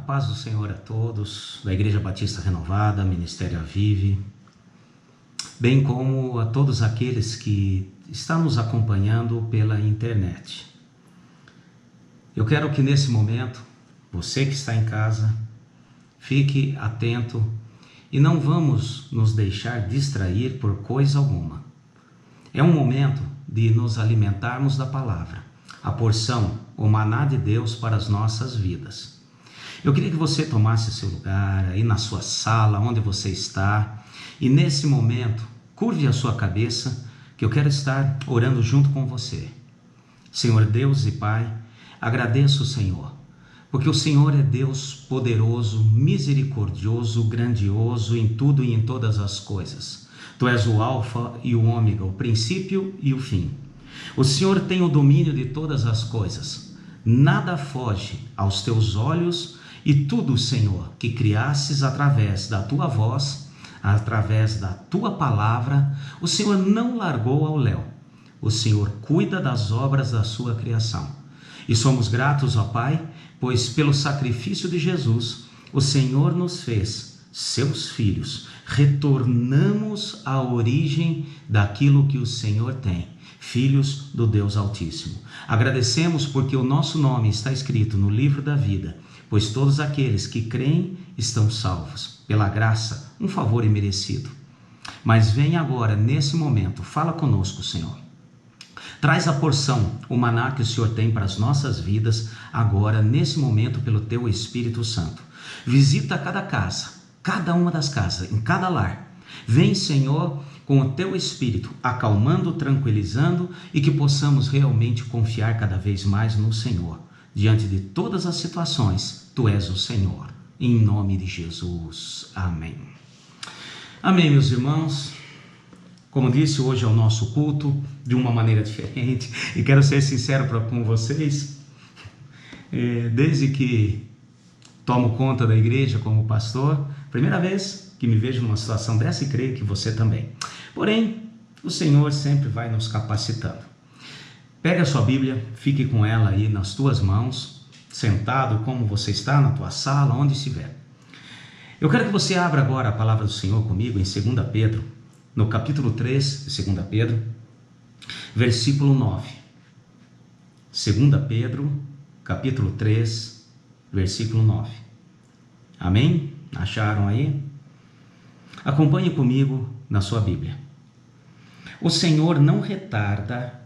paz do Senhor a todos, da Igreja Batista Renovada, Ministério Avive, bem como a todos aqueles que estão nos acompanhando pela internet. Eu quero que nesse momento, você que está em casa, fique atento e não vamos nos deixar distrair por coisa alguma. É um momento de nos alimentarmos da palavra, a porção, o maná de Deus para as nossas vidas. Eu queria que você tomasse seu lugar aí na sua sala, onde você está, e nesse momento, curve a sua cabeça, que eu quero estar orando junto com você. Senhor Deus e Pai, agradeço o Senhor, porque o Senhor é Deus poderoso, misericordioso, grandioso em tudo e em todas as coisas. Tu és o Alfa e o Ômega, o princípio e o fim. O Senhor tem o domínio de todas as coisas. Nada foge aos teus olhos e tudo, Senhor, que criasses através da tua voz, através da tua palavra, o Senhor não largou ao léu. O Senhor cuida das obras da sua criação. E somos gratos, ó Pai, pois pelo sacrifício de Jesus, o Senhor nos fez seus filhos. Retornamos à origem daquilo que o Senhor tem, filhos do Deus Altíssimo. Agradecemos porque o nosso nome está escrito no livro da vida, pois todos aqueles que creem estão salvos, pela graça, um favor imerecido. Mas vem agora, nesse momento, fala conosco, Senhor. Traz a porção, o maná que o Senhor tem para as nossas vidas, agora, nesse momento, pelo Teu Espírito Santo. Visita cada casa, cada uma das casas, em cada lar. Vem, Senhor, com o Teu Espírito, acalmando, tranquilizando e que possamos realmente confiar cada vez mais no Senhor. Diante de todas as situações, Tu és o Senhor. Em nome de Jesus. Amém. Amém, meus irmãos. Como disse, hoje é o nosso culto de uma maneira diferente e quero ser sincero com vocês. Desde que tomo conta da igreja como pastor, primeira vez que me vejo numa situação dessa e creio que você também. Porém, o Senhor sempre vai nos capacitando. Pega a sua Bíblia, fique com ela aí nas tuas mãos, sentado como você está, na tua sala, onde estiver. Eu quero que você abra agora a palavra do Senhor comigo em 2 Pedro, no capítulo 3 de 2 Pedro, versículo 9. 2 Pedro, capítulo 3, versículo 9. Amém? Acharam aí? Acompanhe comigo na sua Bíblia. O Senhor não retarda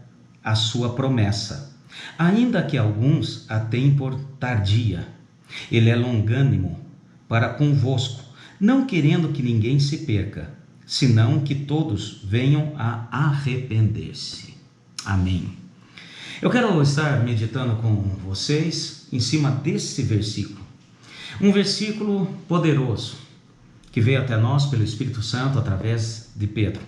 a sua promessa, ainda que alguns a tenham por tardia. Ele é longânimo para convosco, não querendo que ninguém se perca, senão que todos venham a arrepender-se. Amém. Eu quero estar meditando com vocês em cima desse versículo. Um versículo poderoso que veio até nós pelo Espírito Santo através de Pedro.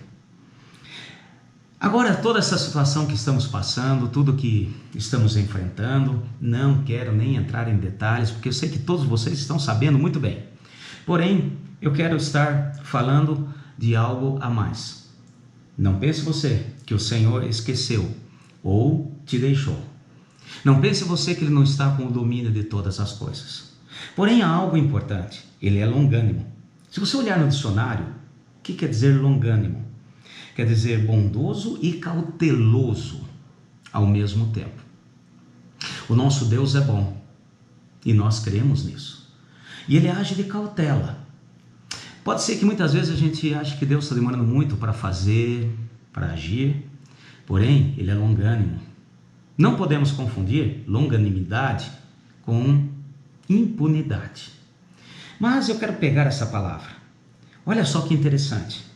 Agora, toda essa situação que estamos passando, tudo que estamos enfrentando, não quero nem entrar em detalhes, porque eu sei que todos vocês estão sabendo muito bem. Porém, eu quero estar falando de algo a mais. Não pense você que o Senhor esqueceu ou te deixou. Não pense você que Ele não está com o domínio de todas as coisas. Porém, há algo importante. Ele é longânimo. Se você olhar no dicionário, o que quer dizer longânimo? Quer dizer bondoso e cauteloso ao mesmo tempo. O nosso Deus é bom e nós cremos nisso. E Ele age de cautela. Pode ser que muitas vezes a gente ache que Deus está demorando muito para fazer, para agir, porém Ele é longânimo. Não podemos confundir longanimidade com impunidade. Mas eu quero pegar essa palavra. Olha só que interessante.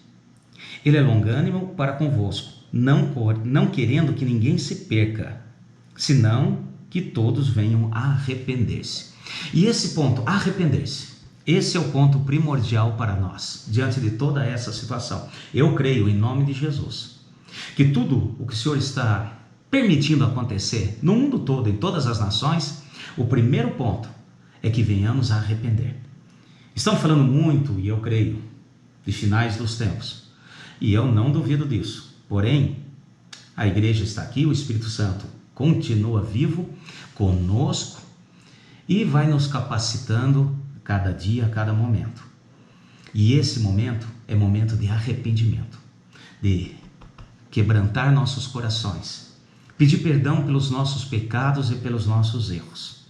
Ele é longânimo para convosco, não querendo que ninguém se perca, senão que todos venham a arrepender-se. E esse ponto, arrepender-se, esse é o ponto primordial para nós, diante de toda essa situação. Eu creio, em nome de Jesus, que tudo o que o Senhor está permitindo acontecer no mundo todo, em todas as nações, o primeiro ponto é que venhamos a arrepender. Estamos falando muito, e eu creio, de finais dos tempos. E eu não duvido disso. Porém, a igreja está aqui, o Espírito Santo continua vivo conosco e vai nos capacitando cada dia, a cada momento. E esse momento é momento de arrependimento, de quebrantar nossos corações, pedir perdão pelos nossos pecados e pelos nossos erros.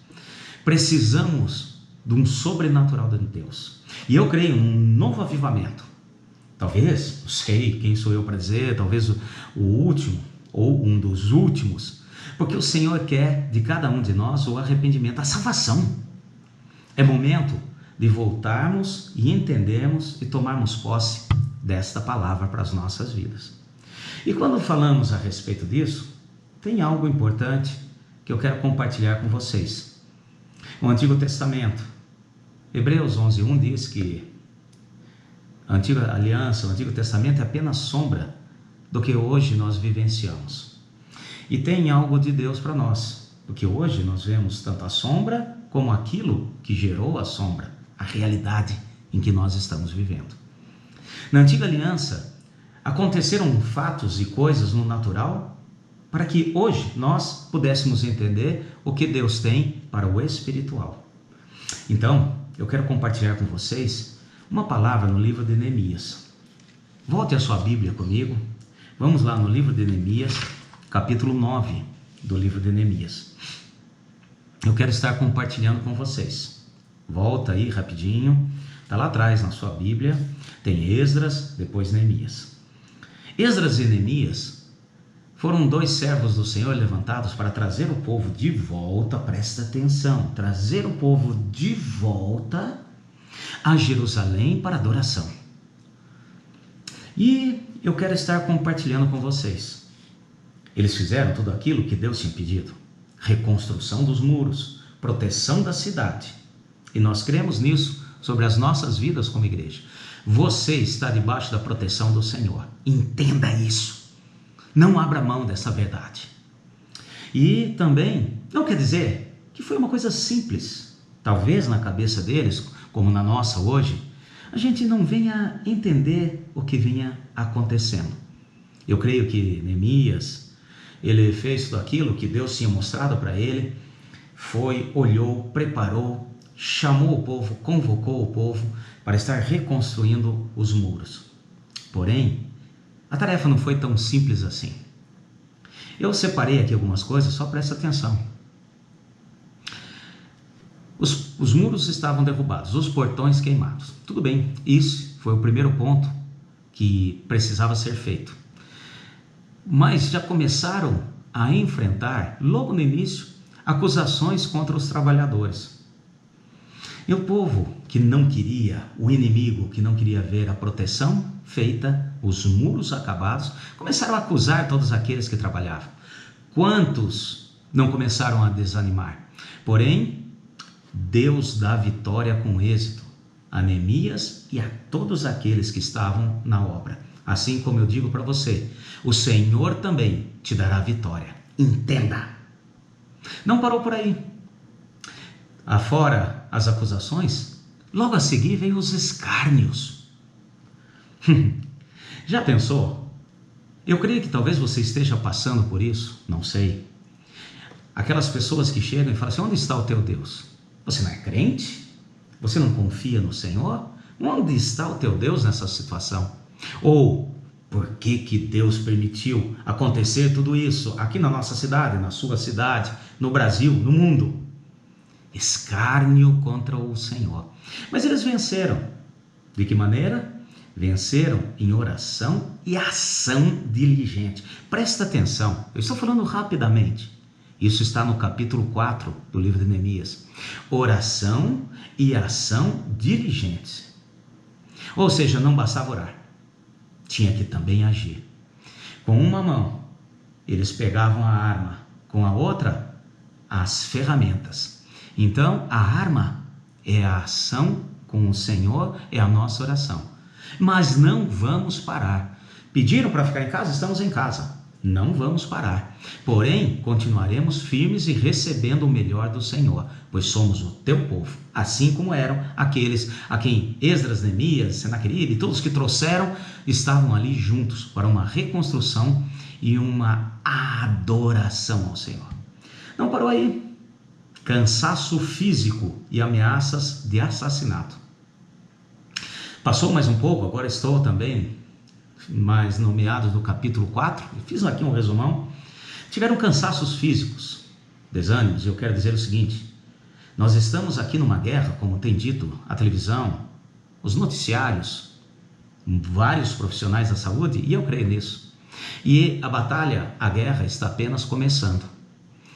Precisamos de um sobrenatural de Deus. E eu creio num novo avivamento. Talvez, não sei quem sou eu para dizer, talvez o último ou um dos últimos, porque o Senhor quer de cada um de nós o arrependimento, a salvação. É momento de voltarmos e entendermos e tomarmos posse desta palavra para as nossas vidas. E quando falamos a respeito disso, tem algo importante que eu quero compartilhar com vocês. O Antigo Testamento, Hebreus 11:1 diz que a Antiga Aliança, o Antigo Testamento é apenas sombra do que hoje nós vivenciamos. E tem algo de Deus para nós, porque hoje nós vemos tanto a sombra como aquilo que gerou a sombra, a realidade em que nós estamos vivendo. Na Antiga Aliança, aconteceram fatos e coisas no natural para que hoje nós pudéssemos entender o que Deus tem para o espiritual. Então, eu quero compartilhar com vocês uma palavra no livro de Neemias. Volte a sua Bíblia comigo. Vamos lá no livro de Neemias, capítulo 9 do livro de Neemias. Eu quero estar compartilhando com vocês. Volta aí rapidinho. Está lá atrás na sua Bíblia. Tem Esdras, depois Neemias. Esdras e Neemias foram dois servos do Senhor levantados para trazer o povo de volta, presta atenção, trazer o povo de volta a Jerusalém para adoração. E eu quero estar compartilhando com vocês. Eles fizeram tudo aquilo que Deus tinha pedido. Reconstrução dos muros, proteção da cidade. E nós cremos nisso sobre as nossas vidas como igreja. Você está debaixo da proteção do Senhor. Entenda isso. Não abra mão dessa verdade. E também, não quer dizer que foi uma coisa simples. Talvez na cabeça deles, como na nossa hoje, a gente não venha entender o que vinha acontecendo. Eu creio que Neemias, ele fez tudo aquilo que Deus tinha mostrado para ele, olhou, preparou, chamou o povo, convocou o povo para estar reconstruindo os muros. Porém, a tarefa não foi tão simples assim. Eu separei aqui algumas coisas, só presta atenção. Os muros estavam derrubados, os portões queimados. Tudo bem, isso foi o primeiro ponto que precisava ser feito. Mas já começaram a enfrentar, logo no início, acusações contra os trabalhadores. E o povo que não queria, o inimigo que não queria ver a proteção feita, os muros acabados, começaram a acusar todos aqueles que trabalhavam. Quantos não começaram a desanimar? Porém, Deus dá vitória com êxito a Neemias e a todos aqueles que estavam na obra. Assim como eu digo para você, o Senhor também te dará vitória. Entenda! Não parou por aí. Afora as acusações, logo a seguir veio os escárnios. Já pensou? Eu creio que talvez você esteja passando por isso, não sei. Aquelas pessoas que chegam e falam assim: onde está o teu Deus? Você não é crente? Você não confia no Senhor? Onde está o teu Deus nessa situação? Ou, por que Deus permitiu acontecer tudo isso aqui na nossa cidade, na sua cidade, no Brasil, no mundo? Escárnio contra o Senhor. Mas eles venceram. De que maneira? Venceram em oração e ação diligente. Presta atenção, eu estou falando rapidamente. Isso está no capítulo 4 do livro de Neemias. Oração e ação diligentes. Ou seja, não bastava orar, tinha que também agir. Com uma mão, eles pegavam a arma, com a outra, as ferramentas. Então, a arma é a ação com o Senhor, é a nossa oração. Mas não vamos parar. Pediram para ficar em casa? Estamos em casa. Não vamos parar. Porém, continuaremos firmes e recebendo o melhor do Senhor, pois somos o teu povo, assim como eram aqueles a quem Esdras, Neemias, Senaqueribe e todos que trouxeram estavam ali juntos para uma reconstrução e uma adoração ao Senhor. Não parou aí. cansaço físico e ameaças de assassinato. Passou mais um pouco, agora estou também mais no meados do capítulo 4, eu fiz aqui um resumão. Tiveram cansaços físicos, desânimos, e eu quero dizer o seguinte: nós estamos aqui numa guerra, como tem dito a televisão, os noticiários, vários profissionais da saúde, e eu creio nisso. E a batalha, a guerra está apenas começando,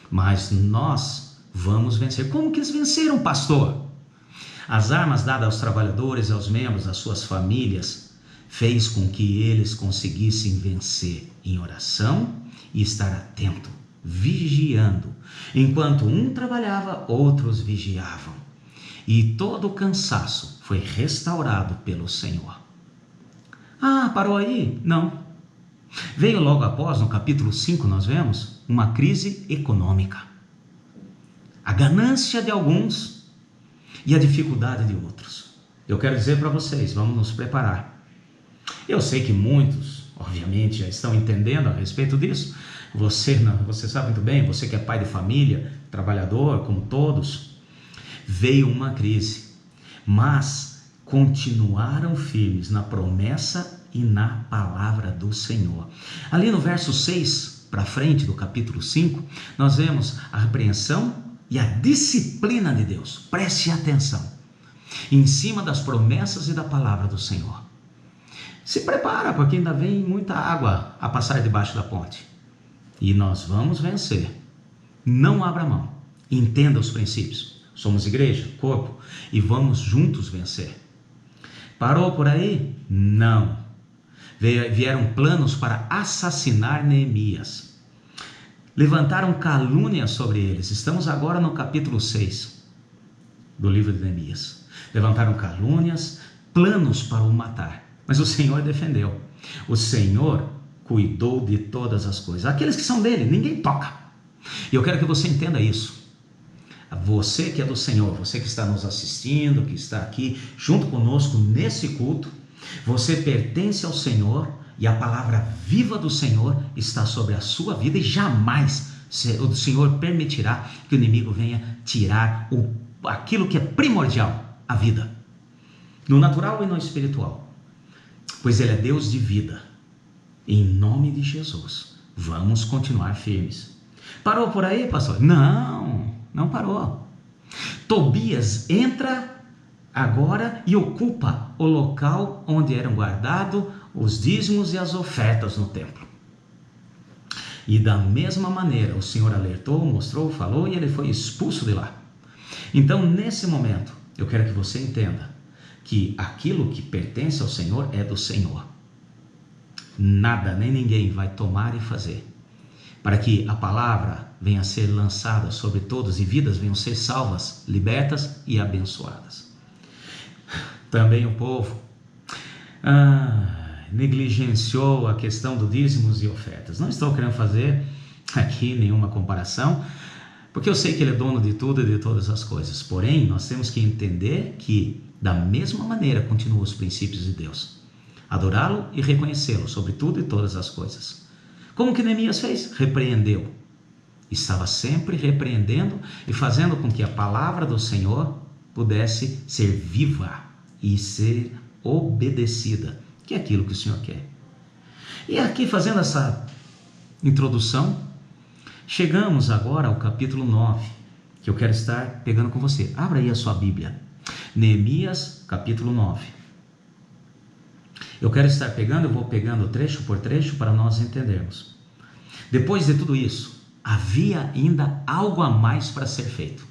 mas nós vamos vencer. Como que eles venceram, pastor? As armas dadas aos trabalhadores e aos membros das suas famílias fez com que eles conseguissem vencer em oração e estar atento, vigiando. Enquanto um trabalhava, outros vigiavam. E todo o cansaço foi restaurado pelo Senhor. Ah, parou aí? Não. Veio logo após, no capítulo 5, nós vemos uma crise econômica. A ganância de alguns e a dificuldade de outros. Eu quero dizer para vocês, vamos nos preparar. Eu sei que muitos, obviamente, já estão entendendo a respeito disso. Você sabe muito bem, você que é pai de família, trabalhador, como todos, veio uma crise, mas continuaram firmes na promessa e na palavra do Senhor. Ali no verso 6 para frente do capítulo 5, nós vemos a repreensão e a disciplina de Deus. Preste atenção. Em cima das promessas e da palavra do Senhor. Se prepara, porque ainda vem muita água a passar debaixo da ponte. E nós vamos vencer. Não abra mão. Entenda os princípios. Somos igreja, corpo, e vamos juntos vencer. Parou por aí? Não. Vieram planos para assassinar Neemias. Levantaram calúnias sobre eles. Estamos agora no capítulo 6 do livro de Neemias. Levantaram calúnias, planos para o matar. Mas o Senhor defendeu. O Senhor cuidou de todas as coisas. Aqueles que são dele, ninguém toca. E eu quero que você entenda isso. Você que é do Senhor, você que está nos assistindo, que está aqui junto conosco nesse culto, você pertence ao Senhor e a palavra viva do Senhor está sobre a sua vida e jamais o Senhor permitirá que o inimigo venha tirar aquilo que é primordial, a vida, no natural e no espiritual. Pois Ele é Deus de vida. Em nome de Jesus, vamos continuar firmes. Parou por aí, pastor? Não parou. Tobias entra agora e ocupa o local onde eram guardados os dízimos e as ofertas no templo. E da mesma maneira, o Senhor alertou, mostrou, falou e ele foi expulso de lá. Então, nesse momento, eu quero que você entenda que aquilo que pertence ao Senhor é do Senhor. Nada, nem ninguém vai tomar e fazer, para que a palavra venha a ser lançada sobre todos e vidas venham ser salvas, libertas e abençoadas. Também o povo negligenciou a questão do dízimos e ofertas. Não estou querendo fazer aqui nenhuma comparação, porque eu sei que Ele é dono de tudo e de todas as coisas. Porém, nós temos que entender que da mesma maneira continuam os princípios de Deus. Adorá-lo e reconhecê-lo sobre tudo e todas as coisas. Como que Neemias fez? Repreendeu. Estava sempre repreendendo e fazendo com que a palavra do Senhor pudesse ser viva e ser obedecida, que é aquilo que o Senhor quer. E aqui, fazendo essa introdução, chegamos agora ao capítulo 9, que eu quero estar pegando com você. Abra aí a sua Bíblia. Neemias, capítulo 9. Eu quero estar pegando, eu vou pegando trecho por trecho para nós entendermos. Depois de tudo isso, havia ainda algo a mais para ser feito.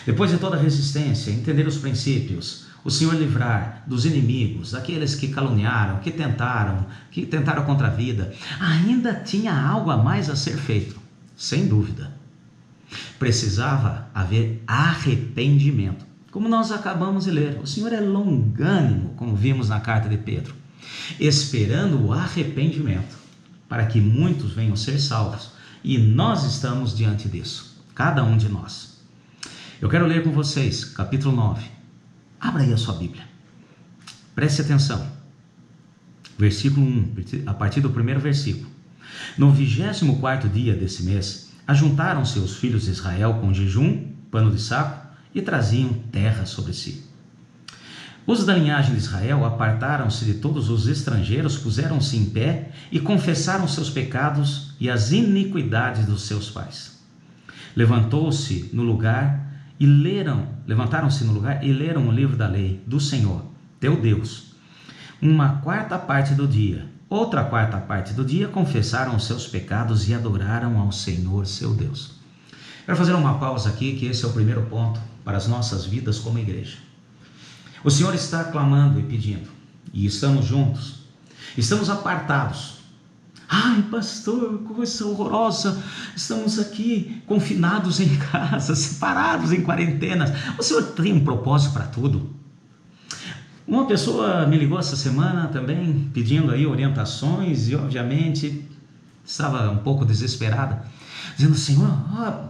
Depois de toda a resistência, entender os princípios, o Senhor livrar dos inimigos, daqueles que caluniaram, que tentaram contra a vida, ainda tinha algo a mais a ser feito, sem dúvida. Precisava haver arrependimento. Como nós acabamos de ler, o Senhor é longânimo, como vimos na carta de Pedro, esperando o arrependimento, para que muitos venham ser salvos, e nós estamos diante disso, cada um de nós. Eu quero ler com vocês, capítulo 9, abra aí a sua Bíblia, preste atenção, versículo 1, a partir do primeiro versículo. No 24º dia desse mês, ajuntaram-se os filhos de Israel com jejum pano de saco e traziam terra sobre si. Os da linhagem de Israel apartaram-se de todos os estrangeiros, puseram-se em pé e confessaram seus pecados e as iniquidades dos seus pais. Levantaram-se no lugar e leram o livro da lei do Senhor, teu Deus. Uma quarta parte do dia, outra quarta parte do dia, confessaram os seus pecados e adoraram ao Senhor, seu Deus. Quero fazer uma pausa aqui, que esse é o primeiro ponto para as nossas vidas como igreja. O Senhor está clamando e pedindo, e estamos juntos, estamos apartados. Ai, pastor, coisa horrorosa, estamos aqui confinados em casa, separados em quarentenas. O Senhor tem um propósito para tudo. Uma pessoa me ligou essa semana também, pedindo aí orientações, e obviamente estava um pouco desesperada, dizendo: Senhor,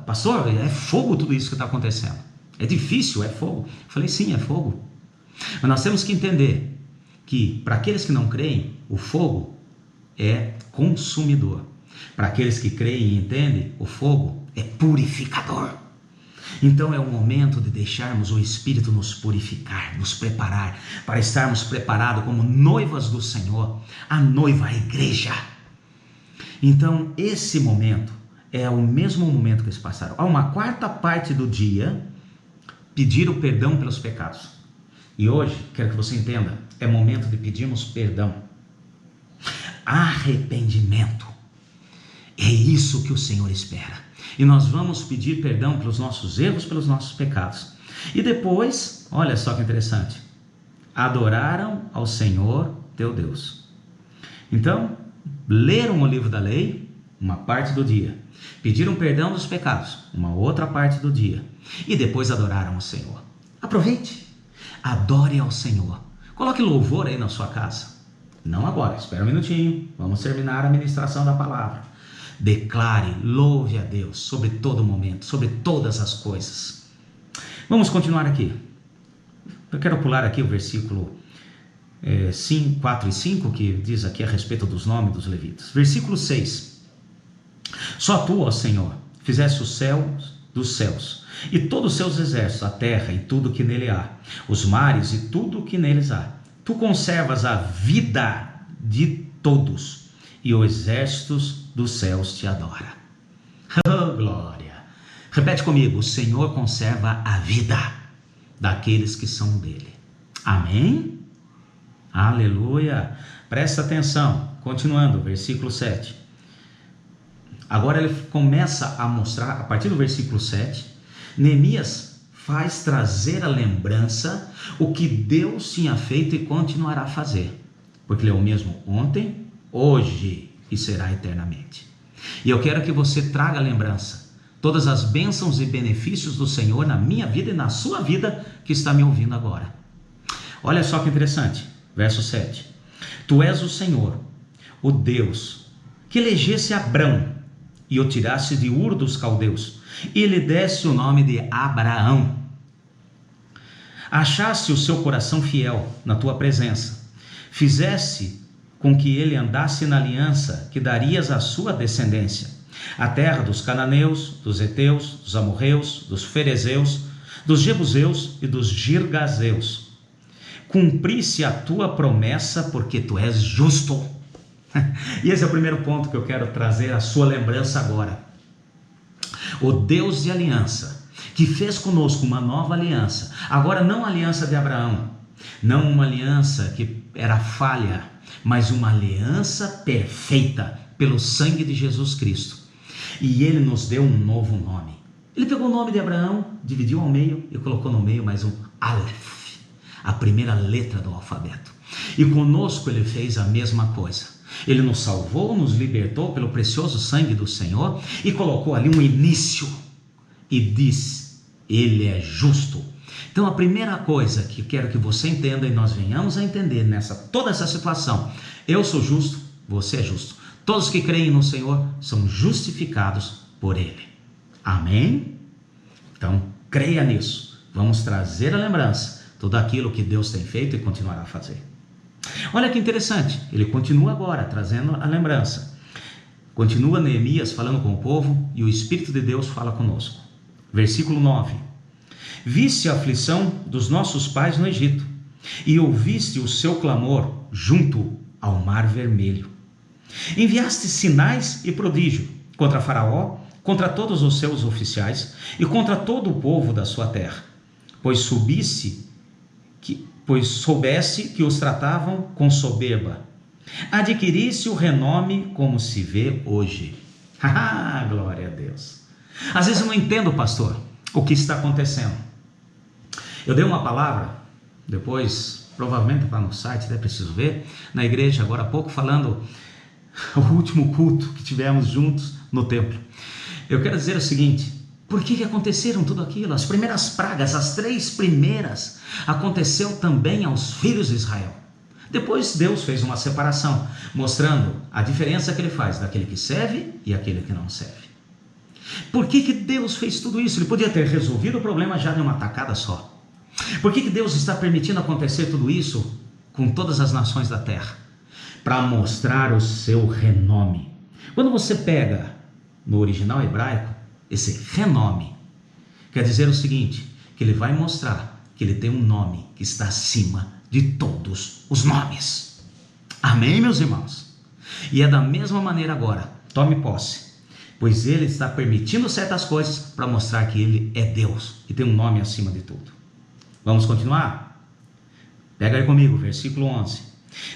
pastor, é fogo tudo isso que está acontecendo. É difícil, é fogo. Eu falei: sim, é fogo. Mas nós temos que entender que para aqueles que não creem, o fogo é consumidor. Para aqueles que creem e entendem, o fogo é purificador. Então é o momento de deixarmos o Espírito nos purificar, nos preparar, para estarmos preparados como noivas do Senhor, a noiva, a igreja. Então esse momento é o mesmo momento que eles passaram. Há uma quarta parte do dia, pedir o perdão pelos pecados. E hoje, quero que você entenda, é momento de pedirmos perdão. Arrependimento. É isso que o Senhor espera. E nós vamos pedir perdão pelos nossos erros, pelos nossos pecados. E depois, olha só que interessante, adoraram ao Senhor teu Deus. Então, leram o livro da lei, uma parte do dia. Pediram perdão dos pecados, uma outra parte do dia. E depois adoraram ao Senhor. Aproveite. Adore ao Senhor. Coloque louvor aí na sua casa. Não agora, espera um minutinho. Vamos terminar a ministração da palavra. Declare, louve a Deus sobre todo momento, sobre todas as coisas. Vamos continuar aqui. Eu quero pular aqui o versículo 4 e 5, que diz aqui a respeito dos nomes dos levitas. Versículo 6. Só tu, ó Senhor, fizeste os céus dos céus, e todos os seus exércitos, a terra e tudo que nele há, os mares e tudo que neles há. Tu conservas a vida de todos, e os exércitos dos céus te adora. Oh, glória! Repete comigo: o Senhor conserva a vida daqueles que são dele. Amém? Aleluia! Presta atenção, continuando, versículo 7. Agora ele começa a mostrar, a partir do versículo 7, Neemias faz trazer a lembrança o que Deus tinha feito e continuará a fazer, porque Ele é o mesmo ontem, hoje e será eternamente. E eu quero que você traga a lembrança, todas as bênçãos e benefícios do Senhor na minha vida e na sua vida que está me ouvindo agora. Olha só que interessante, verso 7. Tu és o Senhor, o Deus, que elegesse Abrão e o tirasse de Ur dos caldeus, e lhe desse o nome de Abraão. Achasse o seu coração fiel na tua presença, fizesse com que ele andasse na aliança que darias à sua descendência, a terra dos cananeus, dos heteus, dos amorreus, dos ferezeus, dos jebuseus e dos girgazeus. Cumprisse a tua promessa, porque tu és justo. E esse é o primeiro ponto que eu quero trazer à sua lembrança agora. O Deus de aliança, que fez conosco uma nova aliança, agora não a aliança de Abraão, não uma aliança que era falha, mas uma aliança perfeita pelo sangue de Jesus Cristo. E ele nos deu um novo nome. Ele pegou o nome de Abraão, dividiu ao meio e colocou no meio mais um Aleph, a primeira letra do alfabeto. E conosco ele fez a mesma coisa. Ele nos salvou, nos libertou pelo precioso sangue do Senhor e colocou ali um início e diz: Ele é justo. Então a primeira coisa que quero que você entenda e nós venhamos a entender toda essa situação: eu sou justo, você é justo. Todos que creem no Senhor são justificados por Ele. Amém? Então creia nisso. Vamos trazer a lembrança tudo aquilo que Deus tem feito e continuará a fazer. Olha que interessante, ele continua agora trazendo a lembrança. Continua Neemias falando com o povo e o Espírito de Deus fala conosco. Versículo 9. Viste a aflição dos nossos pais no Egito, e ouviste o seu clamor junto ao Mar Vermelho. Enviaste sinais e prodígio contra Faraó, contra todos os seus oficiais e contra todo o povo da sua terra, pois soubesse que os tratavam com soberba. Adquirisse o renome como se vê hoje. Glória a Deus. Às vezes eu não entendo, pastor, o que está acontecendo. Eu dei uma palavra, depois provavelmente está no site, até preciso ver, na igreja agora há pouco, falando o último culto que tivemos juntos no templo. Eu quero dizer o seguinte: por que aconteceram tudo aquilo? As primeiras pragas, as 3 primeiras, aconteceu também aos filhos de Israel. Depois Deus fez uma separação, mostrando a diferença que ele faz daquele que serve e aquele que não serve. Por que Deus fez tudo isso? Ele podia ter resolvido o problema já de uma tacada só. Por que Deus está permitindo acontecer tudo isso com todas as nações da terra? Para mostrar o seu renome. Quando você pega no original hebraico, esse renome quer dizer o seguinte, que ele vai mostrar que ele tem um nome que está acima de todos os nomes. Amém, meus irmãos? E é da mesma maneira agora, tome posse, pois ele está permitindo certas coisas para mostrar que ele é Deus e tem um nome acima de tudo. Vamos continuar? Pega aí comigo, versículo 11.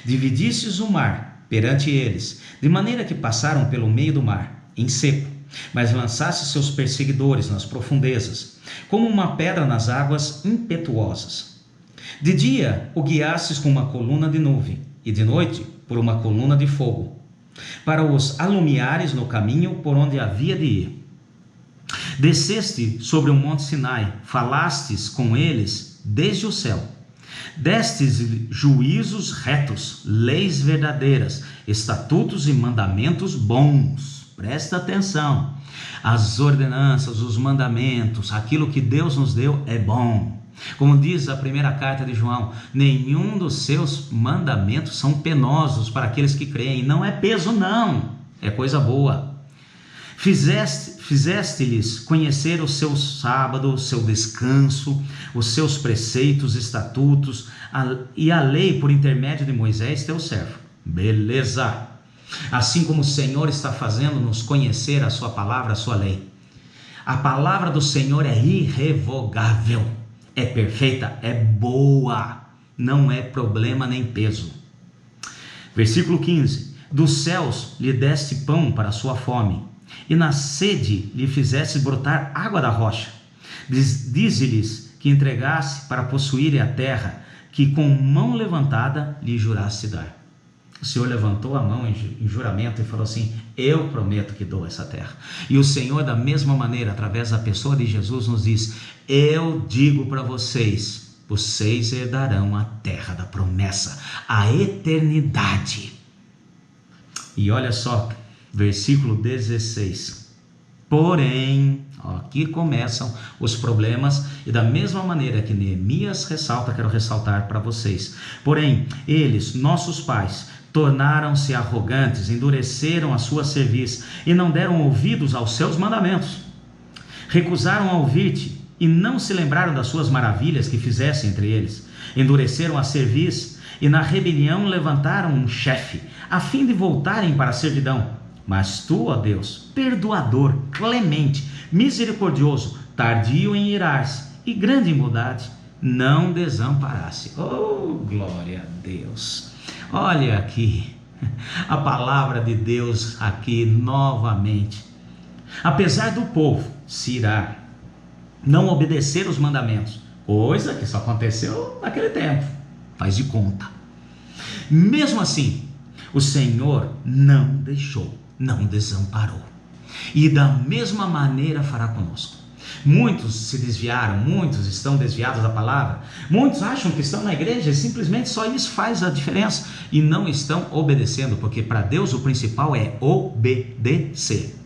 Dividistes o mar perante eles, de maneira que passaram pelo meio do mar, em seco, mas lançaste seus perseguidores nas profundezas, como uma pedra nas águas impetuosas. De dia o guiastes com uma coluna de nuvem, e de noite por uma coluna de fogo, para os alumiares no caminho por onde havia de ir. Desceste sobre o monte Sinai, falastes com eles desde o céu. Destes juízos retos, leis verdadeiras, estatutos e mandamentos bons. Presta atenção, as ordenanças, os mandamentos, aquilo que Deus nos deu é bom. Como diz a primeira carta de João, nenhum dos seus mandamentos são penosos para aqueles que creem. Não é peso não, é coisa boa. Fizeste-lhes conhecer o seu sábado, o seu descanso, os seus preceitos, estatutos e a lei por intermédio de Moisés, teu servo. Beleza! Assim como o Senhor está fazendo nos conhecer a sua palavra, a sua lei. A palavra do Senhor é irrevogável, é perfeita, é boa, não é problema nem peso. Versículo 15. Dos céus lhe deste pão para a sua fome, e na sede lhe fizesse brotar água da rocha. Dize-lhes que entregasse para possuírem a terra, que com mão levantada lhe jurasse dar. O Senhor levantou a mão em juramento e falou assim: eu prometo que dou essa terra. E o Senhor, da mesma maneira, através da pessoa de Jesus, nos diz: eu digo para vocês, vocês herdarão a terra da promessa, a eternidade. E olha só, versículo 16. Porém, aqui começam os problemas, e da mesma maneira que Neemias ressalta, quero ressaltar para vocês. Porém, eles, nossos pais, tornaram-se arrogantes, endureceram a sua cerviz e não deram ouvidos aos seus mandamentos. Recusaram a ouvir-te e não se lembraram das suas maravilhas que fizesse entre eles. Endureceram a cerviz e na rebelião levantaram um chefe, a fim de voltarem para a servidão. Mas tu, ó Deus, perdoador, clemente, misericordioso, tardio em irar-se e grande em bondade, não desamparasse. Oh, glória a Deus! Olha aqui, a palavra de Deus aqui novamente. Apesar do povo se irar, não obedecer os mandamentos, coisa que só aconteceu naquele tempo, faz de conta. Mesmo assim, o Senhor não deixou, não desamparou. E da mesma maneira fará conosco. Muitos se desviaram, muitos estão desviados da palavra, muitos acham que estão na igreja e simplesmente só isso faz a diferença e não estão obedecendo, porque para Deus o principal é obedecer.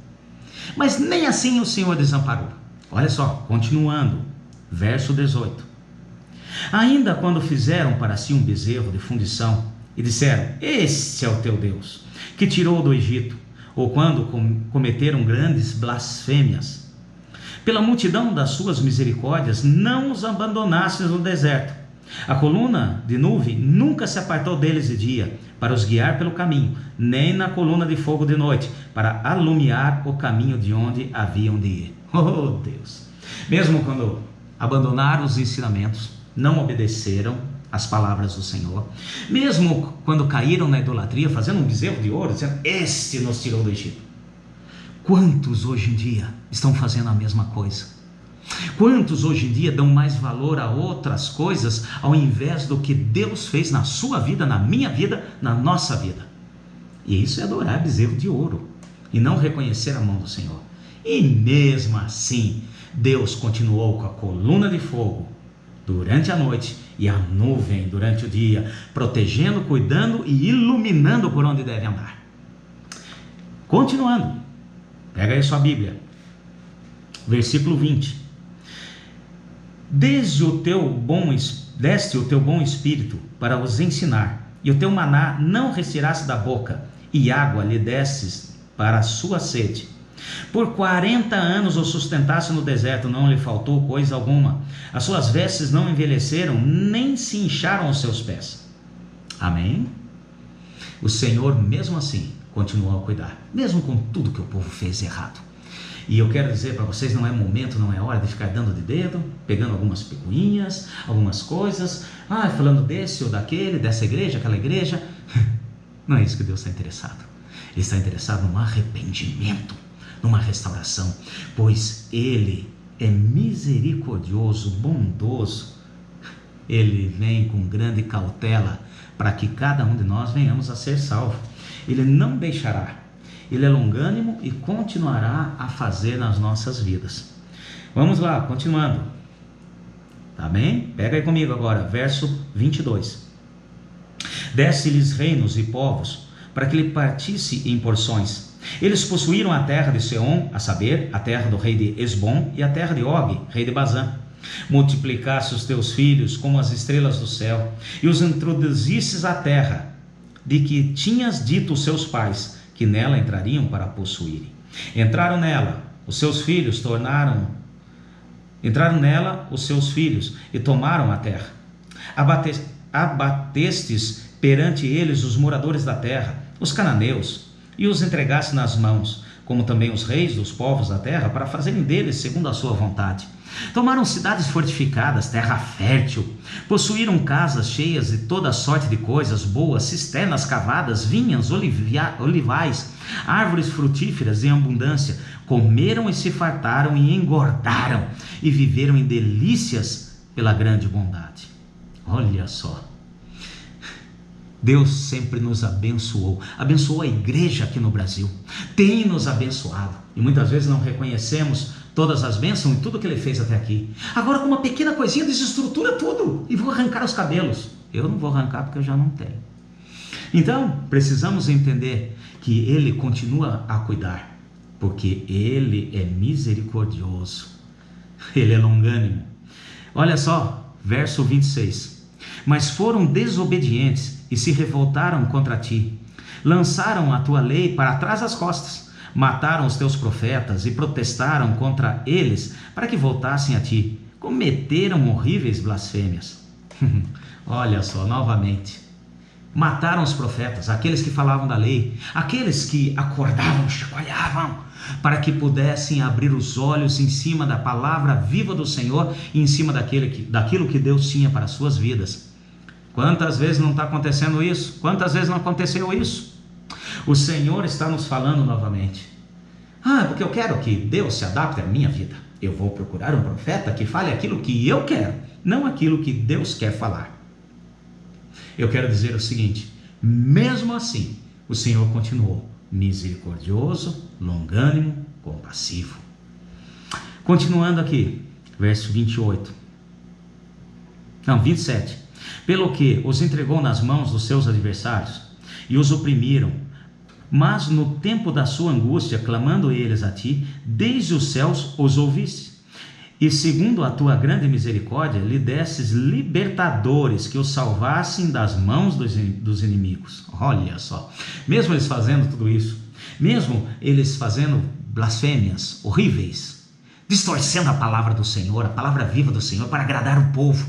Mas nem assim o Senhor desamparou. Olha só, continuando, verso 18. Ainda quando fizeram para si um bezerro de fundição e disseram: este é o teu Deus, que tirou do Egito, ou quando cometeram grandes blasfêmias, pela multidão das suas misericórdias, não os abandonastes no deserto. A coluna de nuvem nunca se apartou deles de dia, para os guiar pelo caminho, nem na coluna de fogo de noite, para alumiar o caminho de onde haviam de ir. Oh Deus! Mesmo quando abandonaram os ensinamentos, não obedeceram às palavras do Senhor, mesmo quando caíram na idolatria, fazendo um bezerro de ouro, dizendo: este nos tirou do Egito. Quantos hoje em dia estão fazendo a mesma coisa? Quantos hoje em dia dão mais valor a outras coisas ao invés do que Deus fez na sua vida, na minha vida, na nossa vida? E isso é adorar bezerro de ouro e não reconhecer a mão do Senhor. E mesmo assim, Deus continuou com a coluna de fogo durante a noite e a nuvem durante o dia, protegendo, cuidando e iluminando por onde deve andar. Continuando, pega aí sua Bíblia, versículo 20. Deste o teu bom espírito para os ensinar, e o teu maná não retiraste da boca, e água lhe destes para a sua sede. Por 40 anos o sustentaste no deserto, não lhe faltou coisa alguma. As suas vestes não envelheceram, nem se incharam os seus pés. Amém? O Senhor, mesmo assim, continuou a cuidar, mesmo com tudo que o povo fez errado. E eu quero dizer para vocês, não é momento, não é hora de ficar dando de dedo, pegando algumas picuinhas, algumas coisas, falando desse ou daquele, dessa igreja, aquela igreja. Não é isso que Deus está interessado. Ele está interessado num arrependimento, numa restauração, pois Ele é misericordioso, bondoso. Ele vem com grande cautela para que cada um de nós venhamos a ser salvo. Ele não deixará. Ele é longânimo e continuará a fazer nas nossas vidas. Vamos lá, continuando. Tá bem? Pega aí comigo agora, verso 22. Desce-lhes reinos e povos, para que lhe partisse em porções. Eles possuíram a terra de Seom, a saber, a terra do rei de Esbom e a terra de Og, rei de Bazã. Multiplicaste os teus filhos como as estrelas do céu, e os introduzistes à terra, de que tinhas dito aos seus pais, que nela entrariam para possuírem. Entraram nela os seus filhos e tomaram a terra. Abatestes perante eles os moradores da terra, os cananeus, e os entregaste nas mãos, como também os reis dos povos da terra, para fazerem deles segundo a sua vontade. Tomaram cidades fortificadas, terra fértil, possuíram casas cheias de toda sorte de coisas boas, cisternas cavadas, vinhas, olivais, árvores frutíferas em abundância. Comeram e se fartaram e engordaram, e viveram em delícias pela grande bondade. Olha só, Deus sempre nos abençoou a igreja aqui no Brasil, tem nos abençoado, e muitas vezes não reconhecemos todas as bênçãos e tudo que Ele fez até aqui. Agora, com uma pequena coisinha, desestrutura tudo e vou arrancar os cabelos. Eu não vou arrancar porque eu já não tenho. Então, precisamos entender que Ele continua a cuidar, porque Ele é misericordioso, Ele é longânimo. Olha só, verso 26. Mas foram desobedientes e se revoltaram contra ti. Lançaram a tua lei para trás das costas. Mataram os teus profetas e protestaram contra eles para que voltassem a ti. Cometeram horríveis blasfêmias. Olha só, novamente. Mataram os profetas, aqueles que falavam da lei, aqueles que acordavam, chacoalhavam, para que pudessem abrir os olhos em cima da palavra viva do Senhor e em cima daquilo que Deus tinha para as suas vidas. Quantas vezes não está acontecendo isso? Quantas vezes não aconteceu isso? O Senhor está nos falando novamente. Porque eu quero que Deus se adapte à minha vida. Eu vou procurar um profeta que fale aquilo que eu quero, não aquilo que Deus quer falar. Eu quero dizer o seguinte: mesmo assim, o Senhor continuou misericordioso, longânimo, compassivo. Continuando aqui, verso 27. Pelo que os entregou nas mãos dos seus adversários e os oprimiram, mas no tempo da sua angústia, clamando eles a ti, desde os céus os ouviste. E segundo a tua grande misericórdia, lhe desses libertadores que os salvassem das mãos dos inimigos. Olha só, mesmo eles fazendo tudo isso, mesmo eles fazendo blasfêmias horríveis, distorcendo a palavra do Senhor, a palavra viva do Senhor, para agradar o povo,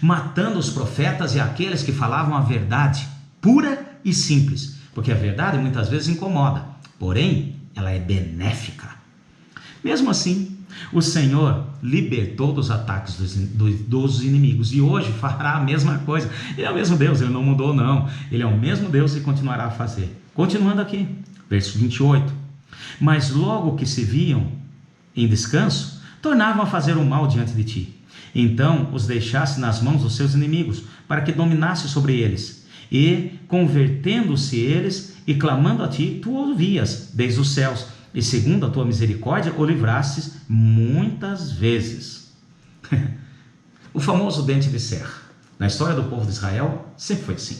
matando os profetas e aqueles que falavam a verdade pura e simples, porque a verdade muitas vezes incomoda, porém ela é benéfica. Mesmo assim, o Senhor libertou dos ataques dos inimigos, e hoje fará a mesma coisa. Ele é o mesmo Deus, ele não mudou não, ele é o mesmo Deus e continuará a fazer. Continuando aqui, verso 28, mas logo que se viam em descanso, tornavam a fazer o mal diante de ti. Então os deixasse nas mãos dos seus inimigos, para que dominasse sobre eles. E, convertendo-se eles e clamando a ti, tu ouvias desde os céus, e segundo a tua misericórdia o livrastes muitas vezes. O famoso dente de serra. Na história do povo de Israel, sempre foi assim.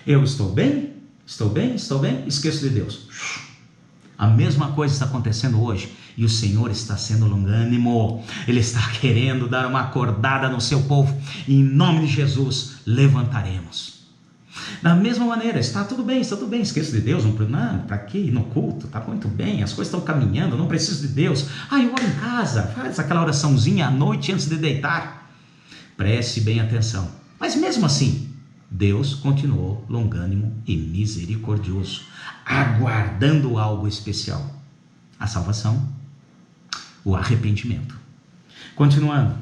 Eu estou bem, esqueço de Deus. A mesma coisa está acontecendo hoje, e o Senhor está sendo longânimo. Ele está querendo dar uma acordada no seu povo, e em nome de Jesus levantaremos. Da mesma maneira, está tudo bem, esqueço de Deus, não, para que ir no culto? Está muito bem, as coisas estão caminhando, não preciso de Deus. Eu oro em casa, faz aquela oraçãozinha à noite antes de deitar. Preste bem atenção. Mas mesmo assim, Deus continuou longânimo e misericordioso, aguardando algo especial: a salvação, o arrependimento. Continuando,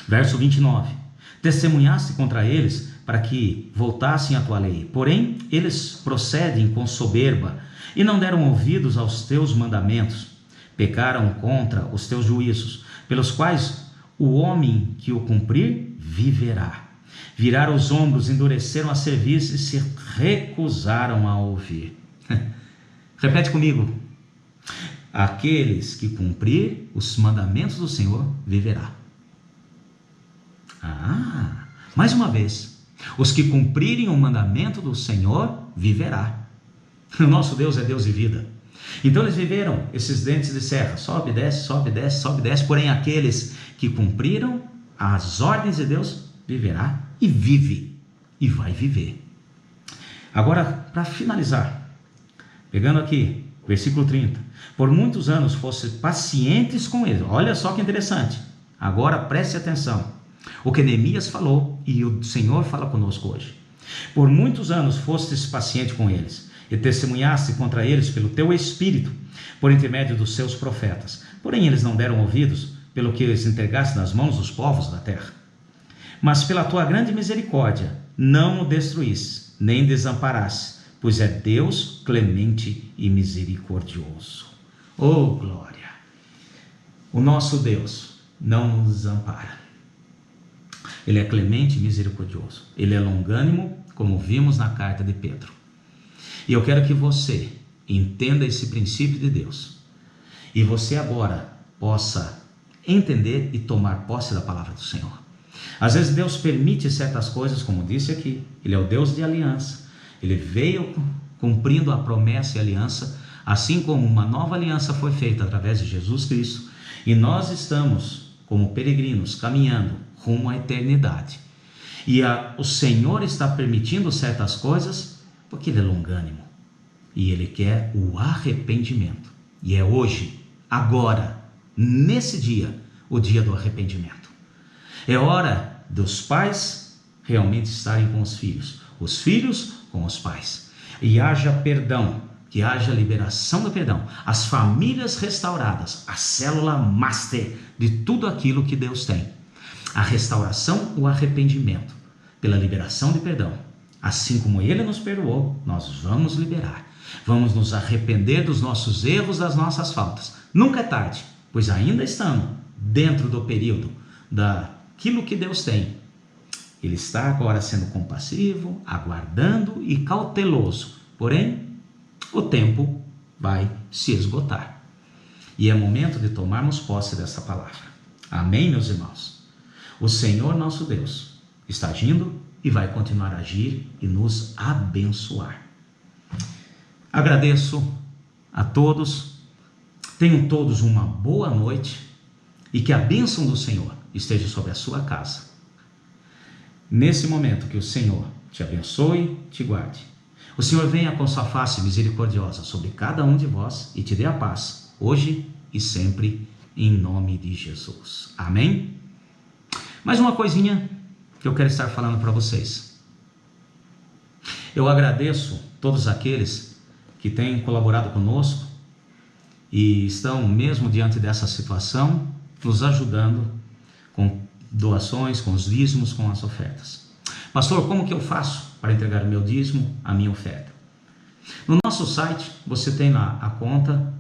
verso 29, testemunhaste contra eles para que voltassem à tua lei, porém eles procedem com soberba e não deram ouvidos aos teus mandamentos, pecaram contra os teus juízos, pelos quais o homem que o cumprir viverá. Viraram os ombros, endureceram a cerviz e se recusaram a ouvir. Repete comigo: aqueles que cumprir os mandamentos do Senhor viverá. Mais uma vez, os que cumprirem o mandamento do Senhor viverá. O nosso Deus é Deus de vida. Então eles viveram esses dentes de serra, sobe, desce, sobe, desce, sobe, desce. Porém aqueles que cumpriram as ordens de Deus viverá, e vive, e vai viver. Agora, para finalizar, pegando aqui, versículo 30, por muitos anos fosse pacientes com eles. Olha só que interessante. Agora preste atenção. O que Neemias falou, e o Senhor fala conosco hoje. Por muitos anos fostes paciente com eles, e testemunhaste contra eles pelo teu espírito, por intermédio dos seus profetas. Porém eles não deram ouvidos, pelo que eles entregaste nas mãos dos povos da terra. Mas pela tua grande misericórdia não o destruísse, nem desamparasse, pois é Deus clemente e misericordioso. Oh, glória! O nosso Deus não nos desampara. Ele é clemente e misericordioso. Ele é longânimo, como vimos na carta de Pedro. E eu quero que você entenda esse princípio de Deus. E você agora possa entender e tomar posse da palavra do Senhor. Às vezes Deus permite certas coisas, como disse aqui. Ele é o Deus de aliança. Ele veio cumprindo a promessa e aliança, assim como uma nova aliança foi feita através de Jesus Cristo. E nós estamos, como peregrinos, caminhando rumo à eternidade. E o Senhor está permitindo certas coisas porque Ele é longânimo. E Ele quer o arrependimento. E é hoje, agora, nesse dia, o dia do arrependimento. É hora dos pais realmente estarem com os filhos com os pais. E haja perdão, que haja liberação do perdão, as famílias restauradas, a célula master de tudo aquilo que Deus tem. A restauração, o arrependimento, pela liberação de perdão. Assim como Ele nos perdoou, nós vamos liberar. Vamos nos arrepender dos nossos erros, das nossas faltas. Nunca é tarde, pois ainda estamos dentro do período daquilo que Deus tem. Ele está agora sendo compassivo, aguardando e cauteloso. Porém, o tempo vai se esgotar. E é momento de tomarmos posse dessa palavra. Amém, meus irmãos? O Senhor nosso Deus está agindo e vai continuar a agir e nos abençoar. Agradeço a todos. Tenham todos uma boa noite e que a bênção do Senhor esteja sobre a sua casa. Nesse momento que o Senhor te abençoe, te guarde. O Senhor venha com sua face misericordiosa sobre cada um de vós e te dê a paz, hoje e sempre, em nome de Jesus. Amém? Mais uma coisinha que eu quero estar falando para vocês. Eu agradeço todos aqueles que têm colaborado conosco e estão, mesmo diante dessa situação, nos ajudando com doações, com os dízimos, com as ofertas. Pastor, como que eu faço para entregar o meu dízimo, a minha oferta? No nosso site você tem lá a conta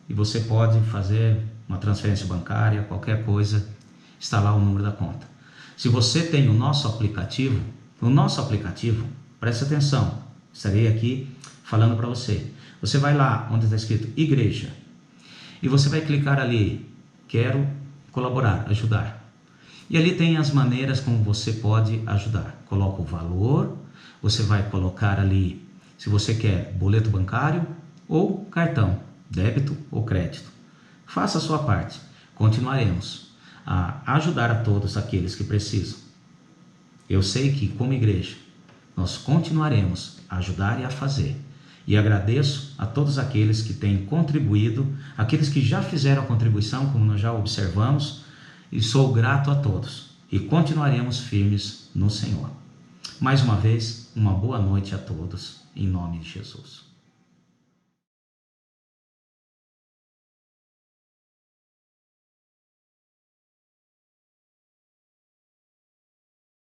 e você pode fazer uma transferência bancária, qualquer coisa, está lá o número da conta. Se você tem o nosso aplicativo, preste atenção, estarei aqui falando para você. Você vai lá onde está escrito igreja e você vai clicar ali, quero colaborar, ajudar. E ali tem as maneiras como você pode ajudar. Coloca o valor, você vai colocar ali se você quer boleto bancário ou cartão, débito ou crédito. Faça a sua parte. Continuaremos a ajudar a todos aqueles que precisam. Eu sei que como igreja nós continuaremos a ajudar e a fazer. E agradeço a todos aqueles que têm contribuído, aqueles que já fizeram a contribuição, como nós já observamos, e sou grato a todos. E continuaremos firmes no Senhor. Mais uma vez, uma boa noite a todos, em nome de Jesus.